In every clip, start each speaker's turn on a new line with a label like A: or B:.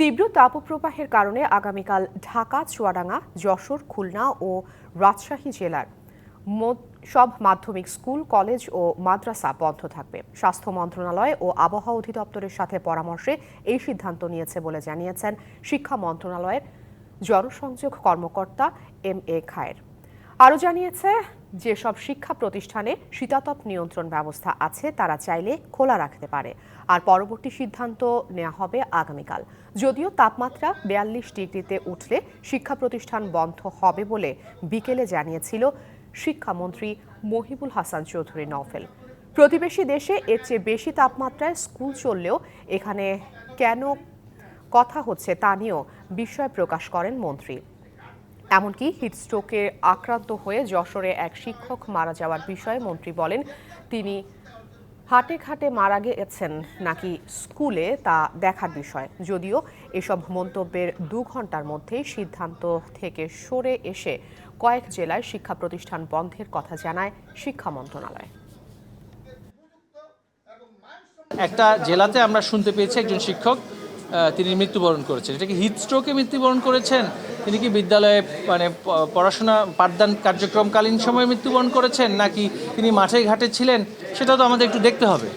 A: তীব্র তাপপ্রবাহের কারণে আগামীকাল ঢাকা, চুয়াডাঙ্গা, যশোর, খুলনা ও রাজশাহী জেলার সব মাধ্যমিক স্কুল, কলেজ ও মাদ্রাসা বন্ধ থাকবে। স্বাস্থ্য মন্ত্রণালয় ও আবহাওয়া অধিদপ্তরের সাথে পরামর্শে এই সিদ্ধান্ত নিয়েছে বলে জানিয়েছেন শিক্ষা মন্ত্রণালয়ের জনসংযোগ কর্মকর্তা MA খায়ের। আরও জানিয়েছে, যেসব শিক্ষা প্রতিষ্ঠানে শীতাতপ নিয়ন্ত্রণ ব্যবস্থা আছে তারা চাইলে খোলা রাখতে পারে, আর পরবর্তী সিদ্ধান্ত নেওয়া হবে আগামীকাল। যদিও তাপমাত্রা 42 ডিগ্রিতে উঠলে শিক্ষা প্রতিষ্ঠান বন্ধ হবে বলে বিকেলে জানিয়েছিল শিক্ষামন্ত্রী মহিবুল হাসান চৌধুরী নওফেল। প্রতিবেশী দেশে এর চেয়ে বেশি তাপমাত্রায় স্কুল চললেও এখানে কেন কথা হচ্ছে তা নিয়েও বিস্ময় প্রকাশ করেন মন্ত্রী। এমনকি হিটস্ট্রোকে আক্রান্ত হয়ে যশোরে এক শিক্ষক মারা যাওয়ার বিষয়ে মন্ত্রী বলেন, তিনি হাটে ঘাটে মারা গেছেন নাকি স্কুলে তা দেখার বিষয়। যদিও এসব মন্তব্যের 2 ঘন্টার মধ্যেই সিদ্ধান্ত থেকে সরে এসে কয়েক জেলায় শিক্ষা প্রতিষ্ঠান বন্ধের কথা জানায় শিক্ষা মন্ত্রণালয়।
B: একটা জেলাতে আমরা শুনতে পেয়েছি একজন শিক্ষক তিনি মৃত্যুবরণ করেছেন। এটা কি হিটস্ট্রোকে মৃত্যুবরণ করেছেন? তিনি কি বিদ্যালয়ে পড়াশোনা পাঠদান কার্যক্রমকালীন সময়ে মৃত্যুবরণ করেছেন, নাকি তিনি মাঠে ঘাটে ছিলেন? সেটা তো আমাদের একটু দেখতে হবে।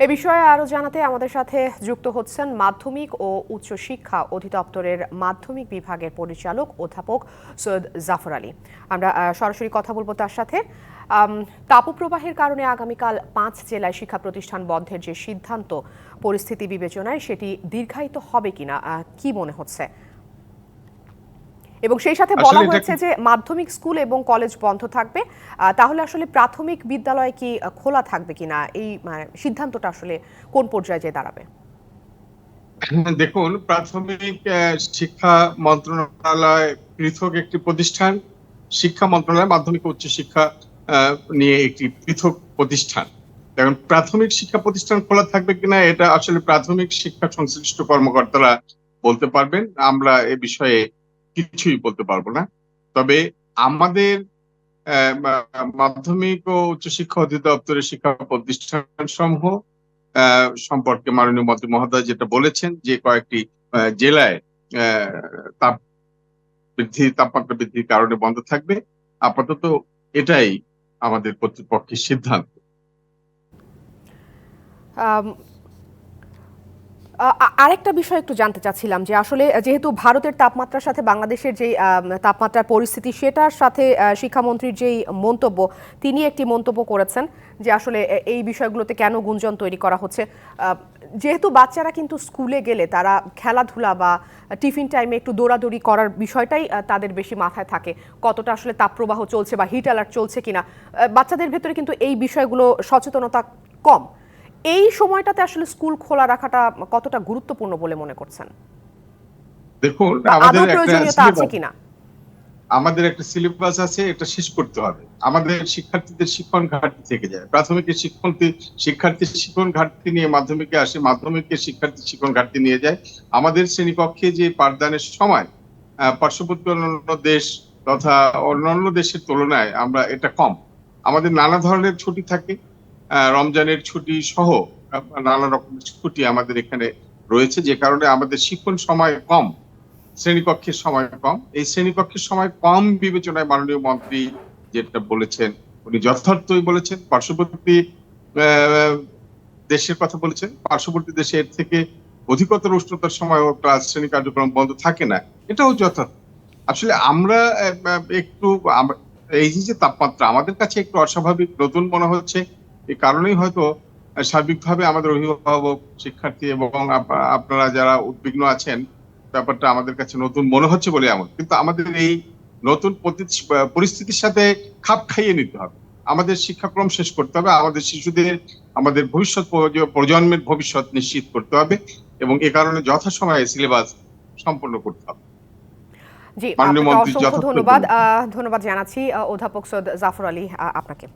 A: এ বিষয়ে আরও জানাতে আমাদের সাথে যুক্ত হচ্ছেন মাধ্যমিক ও উচ্চ শিক্ষা অধিদপ্তরের মাধ্যমিক বিভাগের পরিচালক অধ্যাপক সৈয়দ জাফর আলী। আমরা সরাসরি কথা বলবো তার সাথে। তাপপ্রবাহের কারণে আগামীকাল 5 জেলায় শিক্ষা প্রতিষ্ঠান বন্ধের যে সিদ্ধান্ত, পরিস্থিতি বিবেচনায় সেটি দীর্ঘায়িত হবে কিনা কি মনে হচ্ছে? এবং সেই সাথে বলা হয়েছে যে মাধ্যমিক স্কুল এবং কলেজ বন্ধ থাকবে, তাহলে আসলে প্রাথমিক বিদ্যালয় কি খোলা থাকবে কিনা, এই সিদ্ধান্তটা আসলে কোন পর্যায়ে যেয়ে দাঁড়াবে?
C: দেখুন, প্রাথমিক শিক্ষা মন্ত্রণালয় পৃথক একটি প্রতিষ্ঠান, শিক্ষা মন্ত্রণালয় মাধ্যমিক উচ্চ শিক্ষা নিয়ে একটি পৃথক প্রতিষ্ঠান। এখন প্রাথমিক শিক্ষা প্রতিষ্ঠান খোলা থাকবে কিনা এটা আসলে প্রাথমিক শিক্ষা সংশ্লিষ্ট কর্মকর্তারা বলতে পারবেন। আমরা এ বিষয়ে কিছুই বলতে পারবো না। তবে আমাদের মাধ্যমিক ও উচ্চশিক্ষা অধিদপ্তরের শিক্ষা প্রতিষ্ঠান সমূহ সম্পর্কে মাননীয় মন্ত্রী মহোদয় যেটা বলেছেন যে কয়েকটি জেলায় তাপমাত্রা বৃদ্ধির কারণে বন্ধ থাকবে, আপাতত এটাই আমাদের কর্তৃপক্ষের সিদ্ধান্ত।
A: আরেকটা বিষয় একটু জানতে চাচ্ছিলাম যে আসলে যেহেতু ভারতের তাপমাত্রার সাথে বাংলাদেশের যে তাপমাত্রার পরিস্থিতি, সেটার সাথে শিক্ষামন্ত্রীর যেই মন্তব্য, তিনি একটি মন্তব্য করেছেন যে আসলে এই বিষয়গুলোতে কেন গুঞ্জন তৈরি করা হচ্ছে। যেহেতু বাচ্চারা কিন্তু স্কুলে গেলে তারা খেলাধুলা বা টিফিন টাইমে একটু দৌড়াদৌড়ি করার বিষয়টাই তাদের বেশি মাথায় থাকে, কতটা আসলে তাপপ্রবাহ চলছে বা হিট অ্যালার্ট চলছে কিনা। বাচ্চাদের ভেতরে কিন্তু এই বিষয়গুলো সচেতনতা কম। এই সময়টাতে আসলে স্কুল খোলা রাখাটা কতটা গুরুত্বপূর্ণ বলে মনে করছেন?
C: দেখুন, আমাদের একটা সিলেবাস আছে, এটা শেষ করতে হবে। আমাদের শিক্ষার্থীদের শিক্ষণ ঘাটতি থেকে যায়। প্রাথমিকের শিক্ষার্থীর শিক্ষণ ঘাটতি নিয়ে মাধ্যমিকে আসে, মাধ্যমিকের শিক্ষার্থীর শিক্ষণ ঘাটতি নিয়ে যায়। আমাদের শ্রেণীকক্ষে যে পাঠদানের সময় পার্শ্ববর্তী অন্যান্য দেশ তথা অন্যান্য দেশের তুলনায় আমরা এটা কম। আমাদের নানা ধরনের ছুটি থাকে, রমজানের ছুটি সহ নানা রকমের ছুটি আমাদের এখানে রয়েছে, যে কারণে আমাদের শিক্ষণ সময় কম, শ্রেণীকক্ষের সময় কম। এই শ্রেণীকক্ষের সময় কম বিবেচনায় মাননীয় মন্ত্রী যেটা বলেছেন উনি যথার্থই বলেছেন। পার্শ্ববর্তী দেশের কথা বলেছেন, পার্শ্ববর্তী দেশে এর থেকে অধিকতর উষ্ণতার সময় ক্লাস শ্রেণী কার্যক্রম বন্ধ থাকে না, এটাও যথার্থ। আসলে আমরা একটু এই যে তাপমাত্রা আমাদের কাছে একটু অস্বাভাবিক নতুন মনে হচ্ছে, এই কারণেই হয়তো সার্বিকভাবে আমাদের অভিভাবক, শিক্ষার্থী এবং আপনারা যারা উদ্বিগ্ন আছেন, ব্যাপারটা আমাদের কাছে নতুন মনে হচ্ছে বলে এমন। কিন্তু আমাদের এই নতুন পরিস্থিতির সাথে খাপ খাইয়ে নিতে হবে, আমাদের শিক্ষাক্রম শেষ করতে হবে, আমাদের শিশুদের, আমাদের ভবিষ্যৎ প্রজন্মের ভবিষ্যৎ নিশ্চিত করতে হবে এবং এ কারণে যথাসময়ে সিলেবাস সম্পন্ন করতে হবে।
A: জি, আপনাকে অসংখ্য ধন্যবাদ জানাচ্ছি অধ্যাপক সৈয়দ জাফর আলী আপনাকে।